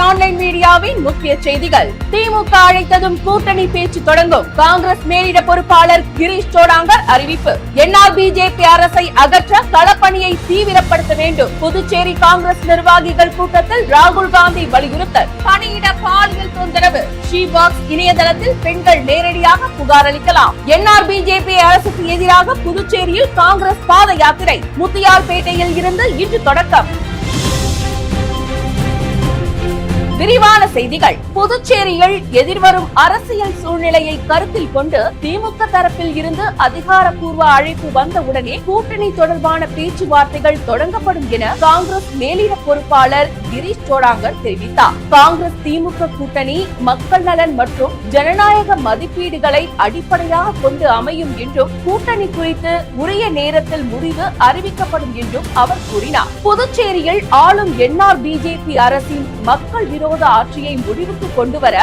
Online மீடியாவின் முக்கிய செய்திகள். திமுக அழைத்ததும் கூட்டணி பேச்சு தொடங்கும். காங்கிரஸ் மேலிட பொறுப்பாளர் கிரீஷ் சோடாங்கர் அறிவிப்பு. என்ஆர் பிஜேபி அரசை அகற்ற களப்பணியை தீவிரப்படுத்த வேண்டும். புதுச்சேரி காங்கிரஸ் நிர்வாகிகள் கூட்டத்தில் ராகுல் காந்தி வலியுறுத்தல். பணியிட பாலியல் தொந்தரவு. ஷீபாக்ஸ் இணையதளத்தில் பெண்கள் நேரடியாக புகார் அளிக்கலாம். என்ஆர் பிஜேபி அரசுக்கு எதிராக புதுச்சேரியில் காங்கிரஸ் பாத யாத்திரை. முத்தியால்பேட்டையில் இருந்து இன்று தொடக்கம். விரிவான செய்திகள். புதுச்சேரியில் எதிர்வரும் அரசியல் சூழ்நிலையை கருத்தில் கொண்டு திமுக தரப்பில் இருந்து அதிகாரப்பூர்வ அழைப்பு வந்தவுடனே கூட்டணி தொடர்பான பேச்சுவார்த்தைகள் தொடங்கப்படும் என காங்கிரஸ் மேலிட பொறுப்பாளர் கிரீஷ் சோடாங்கர் தெரிவித்தார். காங்கிரஸ் திமுக கூட்டணி மக்கள் நலன் மற்றும் ஜனநாயக மதிப்பீடுகளை அடிப்படையாக கொண்டு அமையும் என்றும் கூட்டணி குறித்து உரிய நேரத்தில் முடிவு அறிவிக்கப்படும் என்றும் அவர் கூறினார். புதுச்சேரியில் ஆளும் என்ஆர் பிஜேபி அரசின் மக்கள் விரோத ஆட்சியை முடிவுக்கு கொண்டுவர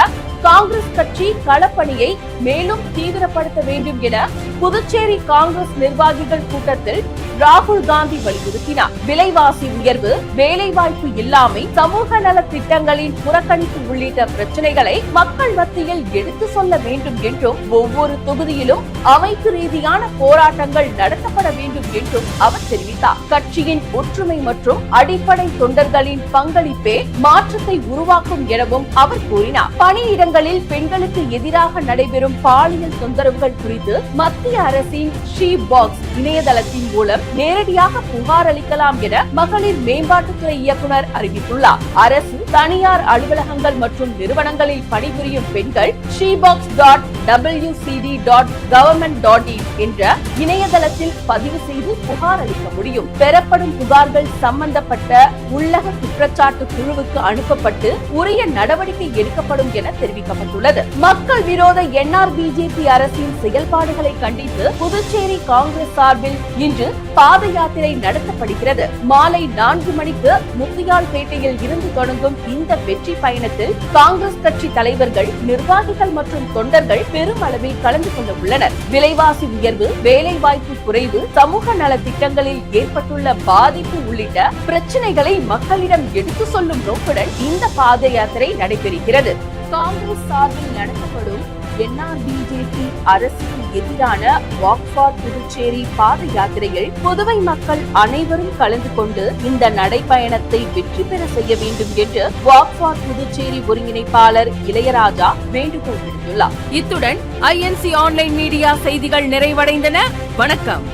காங்கிரஸ் கட்சி களப்பணியை மேலும் தீவிரப்படுத்த வேண்டும் என புதுச்சேரி காங்கிரஸ் நிர்வாகிகள் கூட்டத்தில் ராகுல் காந்தி வலியுறுத்தினார். விலைவாசி உயர்வு, வேலைவாய்ப்பு இல்லாமை, சமூக நல திட்டங்களின் புறக்கணிப்பு உள்ளிட்ட பிரச்சனைகளை மக்கள் மத்தியில் எடுத்து சொல்ல வேண்டும் என்றும் ஒவ்வொரு தொகுதியிலும் அமைப்பு ரீதியான போராட்டங்கள் நடத்தப்பட வேண்டும் என்றும் அவர் தெரிவித்தார். கட்சியின் ஒற்றுமை மற்றும் அடிப்படை தொண்டர்களின் பங்களிப்பே மாற்றத்தை உருவாக்கும் எனவும் அவர் கூறினார். பணியிடங்களில் பெண்களுக்கு எதிராக நடைபெறும் பாலியல் தொந்தரவுகள் குறித்து மத்திய அரசின் ஷீபாக்ஸ் இணையதளத்தின் மூலம் நேரடியாக புகார் அளிக்கலாம் என மகளிர் மேம்பாட்டுத்துறை இயக்குநர் அறிவித்துள்ளார். அரசு, தனியார் அலுவலகங்கள் மற்றும் நிறுவனங்களில் பணிபுரியும் பெண்கள் shebox.wcd.government.in என்ற இணையதளத்தில் பதிவு செய்து புகார் அளிக்க முடியும். பெறப்படும் புகார்கள் சம்பந்தப்பட்ட உள்ளக குற்றச்சாட்டு குழுவுக்கு அனுப்பப்பட்டு உரிய நடவடிக்கை எடுக்கப்படும் என தெரிவிக்கப்பட்டுள்ளது. மக்கள் விரோத என்ஆர் பிஜேபி அரசின் செயல்பாடுகளை கண்டித்து புதுச்சேரி காங்கிரஸ் சார்பில் இன்று பாத யாத்திரை நடத்தப்படுகிறது. மாலை 4 மணிக்கு முத்தியால்பேட்டையில் இருந்து தொடங்கும் இந்த வெற்றி பயணத்தில் காங்கிரஸ் கட்சி தலைவர்கள், நிர்வாகிகள் மற்றும் தொண்டர்கள் பெரும் அளவில் கலந்து கொள்ள உள்ளனர். விலைவாசி உயர்வு, வேலைவாய்ப்பு குறைவு, சமூக நல திட்டங்களில் ஏற்பட்டுள்ள பாதிப்பு உள்ளிட்ட பிரச்சனைகளை மக்களிடம் எடுத்து சொல்லும் நோக்குடன் இந்த பாத யாத்திரை நடைபெறுகிறது. காங்கிரஸ் சார்பில் நடத்தப்படும் என்ஆர் பிஜேபி அரசுக்கு எதிரான வாக் ஃபார் புதுச்சேரி பாத யாத்திரையில் புதுவை மக்கள் அனைவரும் கலந்து கொண்டு இந்த நடைபயணத்தை வெற்றி பெற செய்ய வேண்டும் என்று வாக் ஃபார் புதுச்சேரி ஒருங்கிணைப்பாளர் இளையராஜா வேண்டுகோள் விடுத்துள்ளார். இத்துடன் ஐஎன்சி ஆன்லைன் மீடியா செய்திகள் நிறைவடைந்தன. வணக்கம்.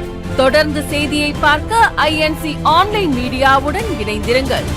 தொடர்ந்து செய்தியை பார்க்க ஐஎன்சி ஆன்லைன் மீடியாவுடன் இணைந்திருங்கள்.